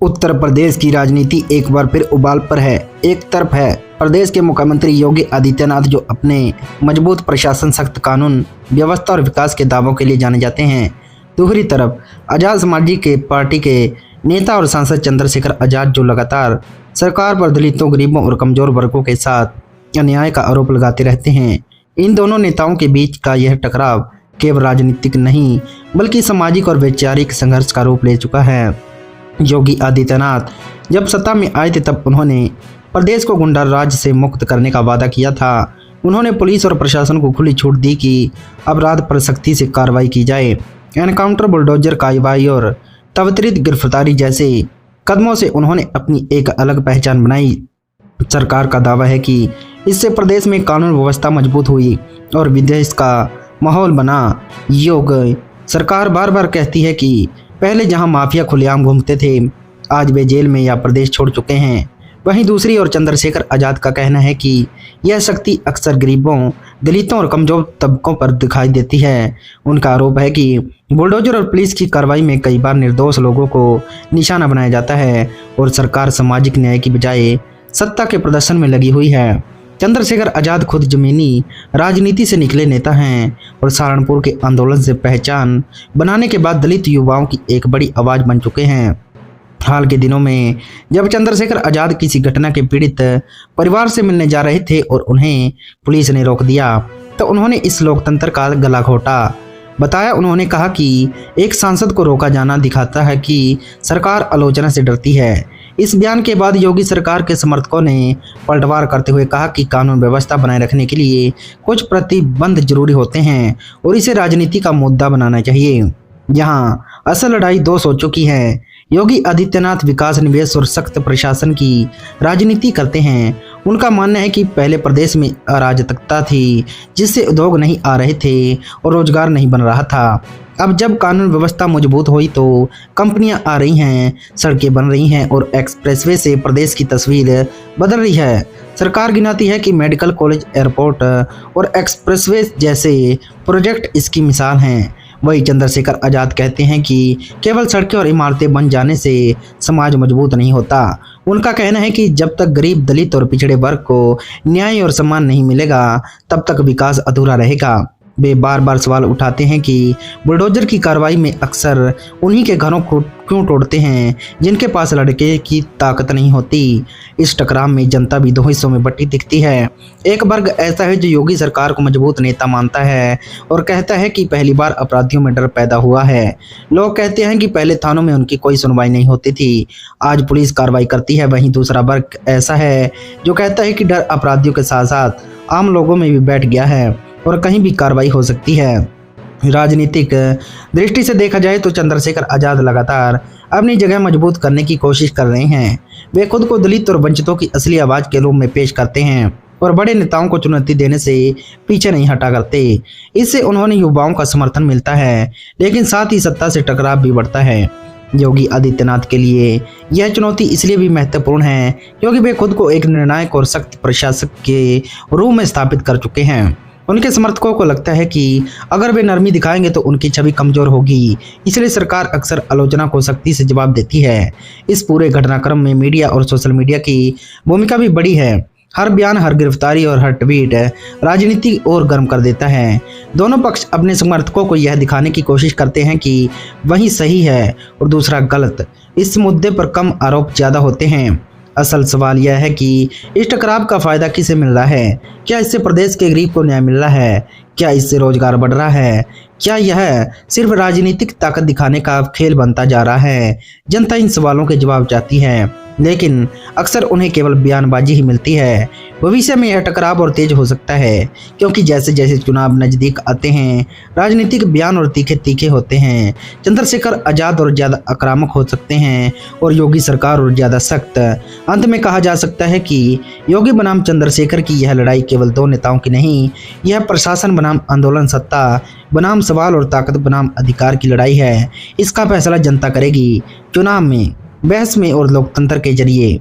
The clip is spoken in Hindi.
उत्तर प्रदेश की राजनीति एक बार फिर उबाल पर है। एक तरफ है प्रदेश के मुख्यमंत्री योगी आदित्यनाथ जो अपने मजबूत प्रशासन, सख्त कानून व्यवस्था और विकास के दावों के लिए जाने जाते हैं। दूसरी तरफ आजाद समाजी के पार्टी के नेता और सांसद चंद्रशेखर आजाद जो लगातार सरकार पर दलितों, गरीबों और कमजोर वर्गों के साथ अन्याय का आरोप लगाते रहते हैं। इन दोनों नेताओं के बीच का यह टकराव केवल राजनीतिक नहीं बल्कि सामाजिक और वैचारिक संघर्ष का रूप ले चुका है। योगी आदित्यनाथ जब सत्ता में आए थे तब उन्होंने प्रदेश को गुंडा राज से मुक्त करने का वादा किया था। उन्होंने पुलिस और प्रशासन को खुली छूट दी कि अपराध पर सख्ती से कार्रवाई की जाए। एनकाउंटर, बुलडोजर कार्रवाई और त्वरित गिरफ्तारी जैसे कदमों से उन्होंने अपनी एक अलग पहचान बनाई। सरकार का दावा है कि इससे प्रदेश में कानून व्यवस्था मजबूत हुई और विदेश का माहौल बना। योगी सरकार बार बार कहती है कि पहले जहां माफिया खुलेआम घूमते थे, आज वे जेल में या प्रदेश छोड़ चुके हैं। वहीं दूसरी ओर चंद्रशेखर आजाद का कहना है कि यह शक्ति अक्सर गरीबों, दलितों और कमजोर तबकों पर दिखाई देती है। उनका आरोप है कि बुलडोजर और पुलिस की कार्रवाई में कई बार निर्दोष लोगों को निशाना बनाया जाता है और सरकार सामाजिक न्याय की बजाय सत्ता के प्रदर्शन में लगी हुई है। चंद्रशेखर आजाद खुद जमीनी राजनीति से निकले नेता हैं और सहारनपुर के आंदोलन से पहचान बनाने के बाद दलित युवाओं की एक बड़ी आवाज़ बन चुके हैं। हाल के दिनों में जब चंद्रशेखर आजाद किसी घटना के पीड़ित परिवार से मिलने जा रहे थे और उन्हें पुलिस ने रोक दिया तो उन्होंने इस लोकतंत्र का गला घोटा बताया। उन्होंने कहा कि एक सांसद को रोका जाना दिखाता है कि सरकार आलोचना से डरती है। इस बयान के बाद योगी सरकार के समर्थकों ने पलटवार करते हुए कहा कि कानून व्यवस्था बनाए रखने के लिए कुछ प्रतिबंध जरूरी होते हैं और इसे राजनीति का मुद्दा बनाना चाहिए। यहाँ असल लड़ाई दो सोचों की है। योगी आदित्यनाथ विकास, निवेश और सख्त प्रशासन की राजनीति करते हैं। उनका मानना है कि पहले प्रदेश में अराजकता थी जिससे उद्योग नहीं आ रहे थे और रोजगार नहीं बन रहा था। अब जब कानून व्यवस्था मजबूत हुई तो कंपनियां आ रही हैं, सड़कें बन रही हैं और एक्सप्रेसवे से प्रदेश की तस्वीर बदल रही है। सरकार गिनाती है कि मेडिकल कॉलेज, एयरपोर्ट और एक्सप्रेसवे जैसे प्रोजेक्ट इसकी मिसाल हैं। वही चंद्रशेखर आजाद कहते हैं कि केवल सड़कें और इमारतें बन जाने से समाज मजबूत नहीं होता। उनका कहना है कि जब तक गरीब, दलित और पिछड़े वर्ग को न्याय और सम्मान नहीं मिलेगा तब तक विकास अधूरा रहेगा। वे बार बार सवाल उठाते हैं कि बुलडोजर की कार्रवाई में अक्सर उन्हीं के घरों को क्यों तोड़ते हैं जिनके पास लड़के की ताकत नहीं होती। इस टकराव में जनता भी दो हिस्सों में बंटी दिखती है। एक वर्ग ऐसा है जो योगी सरकार को मजबूत नेता मानता है और कहता है कि पहली बार अपराधियों में डर पैदा हुआ है। लोग कहते हैं कि पहले थानों में उनकी कोई सुनवाई नहीं होती थी, आज पुलिस कार्रवाई करती है। वहीं दूसरा वर्ग ऐसा है जो कहता है कि डर अपराधियों के साथ साथ आम लोगों में भी बैठ गया है और कहीं भी कार्रवाई हो सकती है। राजनीतिक दृष्टि से देखा जाए तो चंद्रशेखर आजाद लगातार अपनी जगह मजबूत करने की कोशिश कर रहे हैं। वे खुद को दलित और वंचितों की असली आवाज़ के रूप में पेश करते हैं और बड़े नेताओं को चुनौती देने से पीछे नहीं हटा करते। इससे उन्होंने युवाओं का समर्थन मिलता है, लेकिन साथ ही सत्ता से टकराव भी बढ़ता है। योगी आदित्यनाथ के लिए यह चुनौती इसलिए भी महत्वपूर्ण है क्योंकि वे खुद को एक निर्णायक और सख्त प्रशासक के रूप में स्थापित कर चुके हैं। उनके समर्थकों को लगता है कि अगर वे नरमी दिखाएंगे तो उनकी छवि कमजोर होगी, इसलिए सरकार अक्सर आलोचना को सख्ती से जवाब देती है। इस पूरे घटनाक्रम में मीडिया और सोशल मीडिया की भूमिका भी बड़ी है। हर बयान, हर गिरफ्तारी और हर ट्वीट राजनीति और गर्म कर देता है। दोनों पक्ष अपने समर्थकों को यह दिखाने की कोशिश करते हैं कि वही सही है और दूसरा गलत। इस मुद्दे पर कम आरोप ज़्यादा होते हैं। असल सवाल यह है कि इस टकराव का फायदा किसे मिल रहा है? क्या इससे प्रदेश के गरीब को न्याय मिल रहा है? क्या इससे रोजगार बढ़ रहा है? क्या यह सिर्फ राजनीतिक ताकत दिखाने का खेल बनता जा रहा है? जनता इन सवालों के जवाब चाहती है, लेकिन अक्सर उन्हें केवल बयानबाजी ही मिलती है। भविष्य में यह टकराव और तेज हो सकता है क्योंकि जैसे जैसे चुनाव नज़दीक आते हैं राजनीतिक बयान और तीखे तीखे होते हैं। चंद्रशेखर आजाद और ज़्यादा आक्रामक हो सकते हैं और योगी सरकार और ज़्यादा सख्त। अंत में कहा जा सकता है कि योगी बनाम चंद्रशेखर की यह लड़ाई केवल दो नेताओं की नहीं, यह प्रशासन बनाम आंदोलन, सत्ता बनाम सवाल और ताकत बनाम अधिकार की लड़ाई है। इसका फैसला जनता करेगी, चुनाव में, बहस में और लोकतंत्र के जरिए।